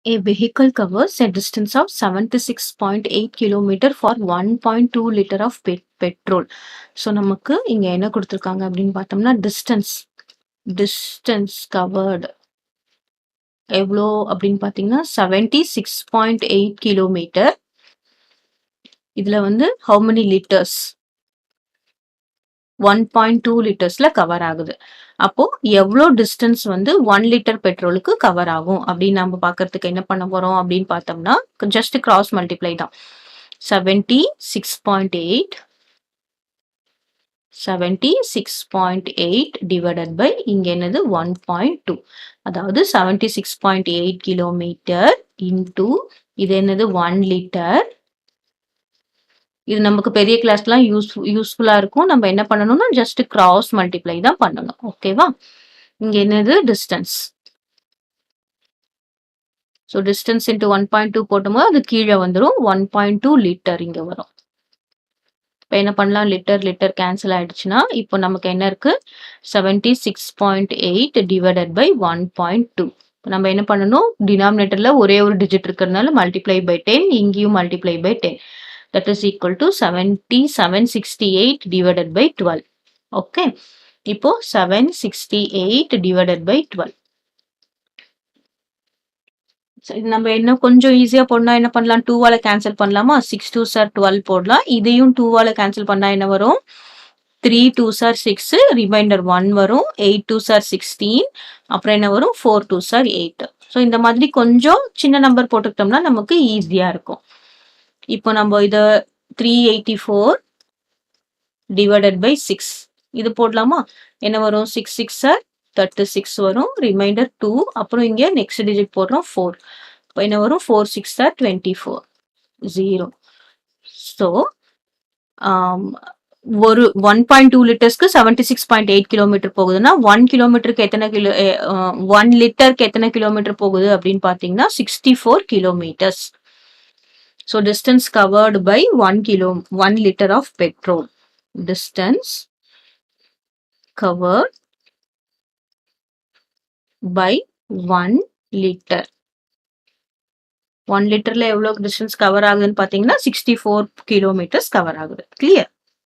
A vehicle covers a distance of 76.8 kilometer for 1.2 liter of petrol. So நமக்கு இங்க என்ன கொடுத்துருக்காங்க அப்படின்னு பார்த்தோம்னா distance covered எவ்வளோ அப்படின்னு பார்த்தீங்கன்னா 76.8 கிலோமீட்டர். இதுல வந்து how many liters 1.2 லிட்டர்ஸ்ல கவர் ஆகுது. அப்போ எவ்வளோ டிஸ்டன்ஸ் வந்து 1 லிட்டர் பெட்ரோலுக்கு கவர் ஆகும் அப்படின்னு நம்ம பார்க்கறதுக்கு என்ன பண்ண போறோம் அப்படின்னு பார்த்தோம்னா ஜஸ்ட் கிராஸ் மல்டிப்ளை தான். 76.8 டிவைடட் பை இங்க என்னது 1.2, அதாவது 76.8 கிலோமீட்டர் இன்டூ இது என்னது 1 லிட்டர். இது நமக்கு பெரிய கிளாஸ்லாம் யூஸ்ஃபுல்லா இருக்கும். நம்ம என்ன பண்ணணும்னா ஜஸ்ட் கிராஸ் மல்டிப்ளை தான் பண்ணணும். ஓகேவா? இங்க என்னது டிஸ்டன்ஸ். ஸோ டிஸ்டன்ஸ் இன்டூ 1.2 போட்டோம்போது அது கீழே வந்துடும். 1.2 லிட்டர் இங்க வரும். இப்போ என்ன பண்ணலாம், லிட்டர் கேன்சல் ஆயிடுச்சுன்னா இப்போ நமக்கு என்ன இருக்கு 76.8 டிவைடட் பை 1.2. நம்ம என்ன பண்ணணும், டினாமினேட்டர்ல ஒரே ஒரு டிஜிட் இருக்கிறதுனால மல்டிப்ளை பை 10, இங்கேயும் multiply by 10. That is equal to 768 divided by 12. Okay. இப்போ 768 divided by 12. நம்ம இன்னும் கொஞ்சம் ஈஸியா போடனா என்ன பண்ணலாம், 2வால கேன்சல் பண்ணலாமா? 6 2s are 12 போடலாம். இதையும் 2வால கேன்சல் பண்ணா என்ன வரும், 3 2s are 6, ரிமைண்டர் 1 வரும். 8 2s are 16, அப்புறம் என்ன வரும், 4 2s are 8. ஸோ இந்த மாதிரி கொஞ்சம் சின்ன நம்பர் போட்டுக்கிட்டோம்னா நமக்கு ஈஸியா இருக்கும். இப்போ நம்ம இத 384 டிவைடட் பை 6 இது போடலாமா? என்ன வரும், 6 6 are 36 வரும், ரிமைண்டர் 2, அப்புறம் இங்க நெக்ஸ்ட் டிஜிட் போடுறோம் 4. இப்போ என்ன வரும், 4 6 are 24 0. ஸோ ஒரு 1.2 லிட்டர்ஸ்க்கு 76.8 கிலோமீட்டர் போகுதுன்னா 1 கிலோமீட்டருக்கு எத்தனை 1 லிட்டருக்கு எத்தனை கிலோமீட்டர் போகுது அப்படின்னு பார்த்தீங்கன்னா 64 kilometres. So distance covered by 1 liter of petrol. Distance covered by 1 liter. 1 லிட்டர்ல எவ்வளவு டிஸ்டன்ஸ் கவர் ஆகுதுன்னு பாத்தீங்கன்னா 64 கிலோமீட்டர்ஸ் கவர் ஆகுது. கிளியர்?